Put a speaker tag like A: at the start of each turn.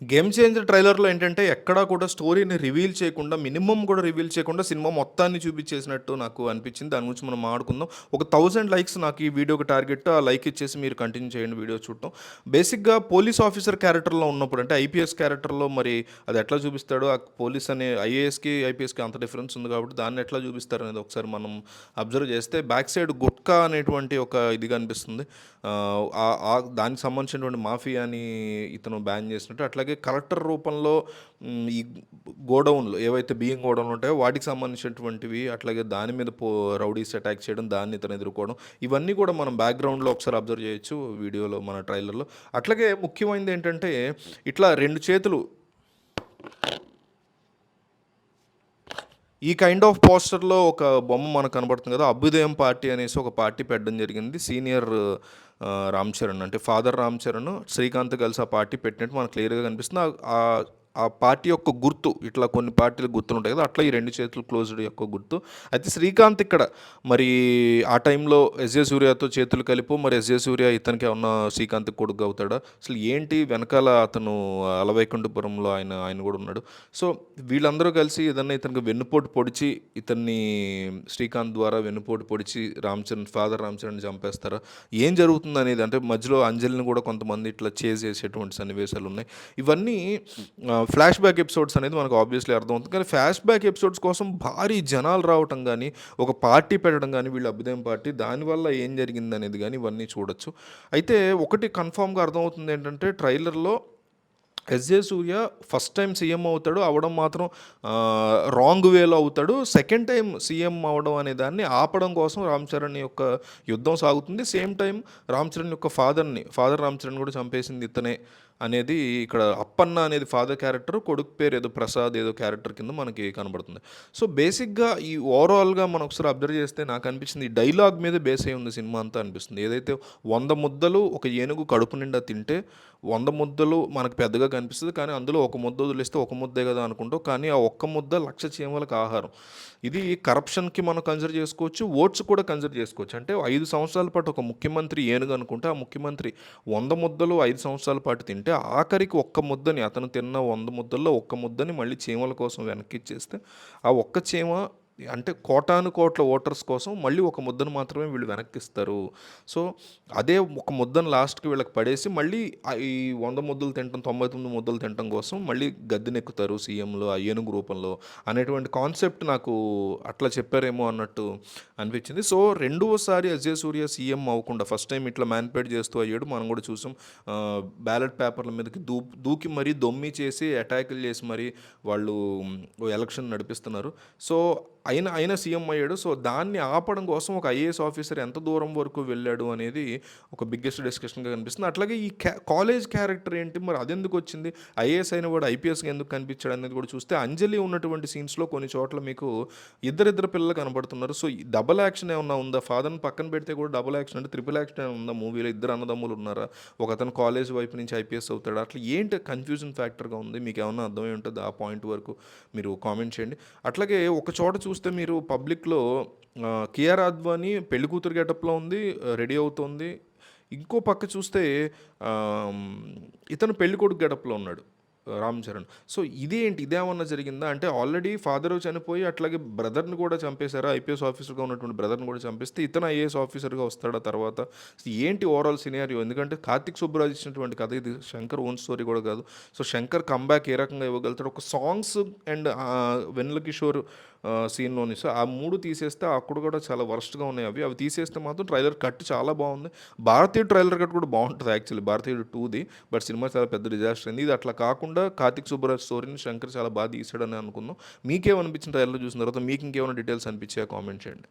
A: Game changer ట్రైలర్‌లో ఏంటంటే, ఎక్కడా కూడా స్టోరీని రివీల్ చేయకుండా, మినిమమ్ కూడా రివీల్ చేయకుండా సినిమా మొత్తాన్ని చూపించేసినట్టు నాకు అనిపించింది. దాని గురించి మనం మాట్లాడుకుందాం. ఒక 1000 లైక్స్ నాకు ఈ వీడియోకి టార్గెట్. ఆ లైక్ ఇచ్చేసి మీరు కంటిన్యూ చేయండి వీడియో చూడటం. బేసిక్‌గా పోలీస్ ఆఫీసర్ క్యారెక్టర్‌లో ఉన్నప్పుడు అంటే ఐపీఎస్ క్యారెక్టర్‌లో మరి అది ఎట్లా చూపిస్తాడో, ఆ పోలీస్ అనే ఐఏఎస్‌కి, ఐపీఎస్‌కి అంత డిఫరెన్స్ ఉంది కాబట్టి దాన్ని ఎట్లా చూపిస్తారనేది ఒకసారి మనం అబ్జర్వ్ చేస్తే, బ్యాక్ సైడ్ గుట్కా అనేటువంటి ఒక ఇది కనిపిస్తుంది. దానికి సంబంధించినటువంటి మాఫియాని ఇతను బ్యాన్ చేసినట్టు. అట్లాగే కలెక్టర్ రూపంలో ఈ గోడౌన్లు ఏవైతే బియ్యం గోడౌన్లు ఉంటాయో వాటికి సంబంధించినటువంటివి, అట్లాగే దాని మీద రౌడీస్ అటాక్ చేయడం, దాన్ని ఇతను ఎదుర్కోవడం, ఇవన్నీ కూడా మనం బ్యాక్గ్రౌండ్లో ఒకసారి అబ్జర్వ్ చేయొచ్చు వీడియోలో, మన ట్రైలర్లో. అట్లాగే ముఖ్యమైనది ఏంటంటే, ఇట్లా రెండు చేతులు ఈ కైండ్ ఆఫ్ పోస్టర్‌లో ఒక బొమ్మ మనకు కనబడుతుంది కదా! అభ్యుదయం పార్టీ అనేసి ఒక పార్టీ పెట్టడం జరిగింది. సీనియర్ రామ్ చరణ్ అంటే ఫాదర్ రామ్ చరణ్, శ్రీకాంత్ కలిసి ఆ పార్టీ పెట్టినట్టు మనకు క్లియర్‌గా కనిపిస్తుంది. ఆ పార్టీ యొక్క గుర్తు ఇట్లా కొన్ని పార్టీల గుర్తులుంటాయి కదా! అట్లా ఈ 2 చేతులు క్లోజ్డ్ యొక్క గుర్తు. అయితే శ్రీకాంత్ ఇక్కడ మరి ఆ టైంలో ఎస్‌జే సూర్యతో చేతులు కలిపో, మరి ఎస్‌జే సూర్య ఇతనికి ఏమన్నా శ్రీకాంత్‌కి కొడుకు అవుతాడా? అసలు ఏంటి వెనకాల అతను అలవైకుంఠపురంలో ఆయన కూడా ఉన్నాడు. సో, వీళ్ళందరూ కలిసి ఏదన్నా ఇతనికి వెన్నుపోటు పొడిచి, ఇతన్ని శ్రీకాంత్ ద్వారా వెన్నుపోటు పొడిచి ఫాదర్ రామ్ చరణ్‌ని చంపేస్తారా? ఏం జరుగుతుందనేది, అంటే మధ్యలో అంజలిని కూడా కొంతమంది ఇట్లా చేజ్ చేసేటువంటి సన్నివేశాలున్నాయి. ఇవన్నీ ఫ్లాష్ బ్యాక్ ఎపిసోడ్స్ అనేది మనకు ఆబ్వియస్లీ అర్థమవుతుంది. కానీ ఫ్లాష్ బ్యాక్ ఎపిసోడ్స్ కోసం భారీ జనాలు రావటం కానీ, ఒక పార్టీ పెట్టడం కానీ, వీళ్ళు అభ్యుదయం పార్టీ, దానివల్ల ఏం జరిగిందనేది కానీ ఇవన్నీ చూడొచ్చు. అయితే ఒకటి కన్ఫామ్‌గా అర్థమవుతుంది ఏంటంటే, ట్రైలర్‌లో ఎస్‌జే సూర్య ఫస్ట్ టైం సీఎం అవుతాడు. అవ్వడం మాత్రం రాంగ్ వేలో అవుతాడు. సెకండ్ టైం సీఎం అవ్వడం అనే దాన్ని ఆపడం కోసం రామ్ చరణ్ యొక్క యుద్ధం సాగుతుంది. సేమ్ టైం రామ్ చరణ్ యొక్క ఫాదర్ రామ్ చరణ్ కూడా చంపేసింది ఇతనే అనేది ఇక్కడ అప్పన్న అనేది ఫాదర్ క్యారెక్టర్, కొడుకు పేరు ఏదో ప్రసాద్ ఏదో క్యారెక్టర్ కింద మనకి కనబడుతుంది. సో బేసిక్గా ఈ ఓవరాల్గా మనం ఒకసారి అబ్జర్వ్ చేస్తే నాకు అనిపించింది ఈ డైలాగ్ మీద బేస్ అయి ఉంది సినిమా అంతా అనిపిస్తుంది. ఏదైతే 100 ముద్దలు ఒక ఏనుగు కడుపు నిండా తింటే 100 ముద్దలు మనకు పెద్దగా కనిపిస్తుంది, కానీ అందులో ఒక ముద్ద వదిలేస్తే ఒక ముద్దే కదా అనుకుంటాం, కానీ ఆ ఒక్క ముద్ద 1,00,000 చీమలకు ఆహారం. ఇది కరప్షన్కి మనం కన్సిడర్ చేసుకోవచ్చు, ఓట్స్ కూడా కన్సిడర్ చేసుకోవచ్చు. అంటే 5 సంవత్సరాల పాటు ఒక ముఖ్యమంత్రి ఏనుగు అనుకుంటే, ఆ ముఖ్యమంత్రి 100 ముద్దలు 5 సంవత్సరాల పాటు తింటే, ఆఖరికి ఒక్క ముద్దని, అతను తిన్న 100 ముద్దల్లో ఒక్క ముద్దని మళ్ళీ చీమల కోసం వెనక్కి ఇచ్చేస్తే, ఆ ఒక్క చీమ అంటే కోటాను కోట్ల ఓటర్స్ కోసం మళ్ళీ ఒక ముద్దను మాత్రమే వీళ్ళు వెనక్కిస్తారు. సో అదే ఒక ముద్దను లాస్ట్కి వీళ్ళకి పడేసి మళ్ళీ ఈ 100 ముద్దలు తినటం, 99 ముద్దలు తినటం కోసం మళ్ళీ గద్దెనెక్కుతారు సీఎంలో ఆ ఏనుగు రూపంలో అనేటువంటి కాన్సెప్ట్ నాకు అట్లా చెప్పారేమో అన్నట్టు అనిపించింది. సో రెండోసారి అజయ్ సూర్య సీఎం అవ్వకుండా ఫస్ట్ టైం ఇట్లా మ్యానిపులేట్ చేస్తూ అయ్యాడు, మనం కూడా చూసాం. బ్యాలెట్ పేపర్ల మీదకి దూకి మరీ దొమ్మి చేసి అటాకులు చేసి మరీ వాళ్ళు ఎలక్షన్ నడిపిస్తున్నారు. సో అయినా సీఎం అయ్యాడు. సో దాన్ని ఆపడం కోసం ఒక ఐఏఎస్ ఆఫీసర్ ఎంత దూరం వరకు వెళ్ళాడు అనేది ఒక బిగ్గెస్ట్ డిస్కషన్గా కనిపిస్తుంది. అట్లాగే ఈ కాలేజ్ క్యారెక్టర్ ఏంటి, మరి అదెందుకు వచ్చింది, ఐఏఎస్ అయిన వాడు ఐపీఎస్గా ఎందుకు కనిపించాడు అనేది కూడా చూస్తే, అంజలి ఉన్నటువంటి సీన్స్లో కొన్ని చోట్ల మీకు ఇద్దరిద్దరు పిల్లలు కనబడుతున్నారు. సో ఈ డబల్ యాక్షన్ ఏమన్నా ఉందా, ఫాదర్ని పక్కన పెడితే కూడా డబల్ యాక్షన్ అంటే ట్రిపుల్ యాక్షన్ ఏమైనా ఉందా మూవీలో, ఇద్దరు అన్నదమ్ములు ఉన్నారా, ఒక అతను కాలేజ్ వైపు నుంచి ఐపీఎస్ అవుతాడు, అట్లా ఏంటి కన్ఫ్యూజన్ ఫ్యాక్టర్గా ఉంది, మీకు ఏమన్నా అర్థమై ఉంటుంది ఆ పాయింట్ వరకు మీరు కామెంట్ చేయండి. అట్లాగే ఒక చోట చూస్తే మీరు పబ్లిక్లో కియారా అద్వానీ పెళ్లి కూతురు గెటప్లో ఉంది, రెడీ అవుతోంది. ఇంకో పక్క చూస్తే ఇతను పెళ్లి కొడుకు గెటప్లో ఉన్నాడు రామ్ చరణ్. సో ఇదేమన్నా జరిగిందా అంటే, ఆల్రెడీ ఫాదర్ చనిపోయి అట్లాగే బ్రదర్ని కూడా చంపేశారా, ఐపీఎస్ ఆఫీసర్గా ఉన్నటువంటి బ్రదర్ని కూడా చంపేస్తే ఇతను ఐఏఎస్ ఆఫీసర్గా వస్తాడా తర్వాత, ఏంటి ఓవరాల్ సినారియో? ఎందుకంటే కార్తిక్ సుబ్బరాజ్ ఇచ్చినటువంటి కథ ఇది, శంకర్ ఓన్ స్టోరీ కూడా కాదు. సో శంకర్ కంబ్యాక్ ఏ రకంగా ఇవ్వగలుగుతాడు, ఒక సాంగ్స్ అండ్ వెన్నెల కిషోర్ సీన్లోని. సో ఆ 3 తీసేస్తే అక్కడ కూడా చాలా వర్స్ట్గా ఉన్నాయి. అవి తీసేస్తే మాత్రం ట్రైలర్ కట్ చాలా బాగుంది. భారతీయ ట్రైలర్ కట్ కూడా బాగుంటుంది యాక్చువల్లీ, భారతీయుడు 2ది. బట్ సినిమా చాలా పెద్ద డిజాస్టర్ అయింది. ఇది అట్లా కాకుండా కార్తిక్ సుబ్బరాజ్ స్టోరీని శంకర్ చాలా బాగా తీసాడని అనుకుందాం. మీకేమనిపించిన ట్రైలర్ చూసిన తర్వాత, మీకు ఇంకేమైనా డీటెయిల్స్ అనిపించాయా కామెంట్ చేయండి.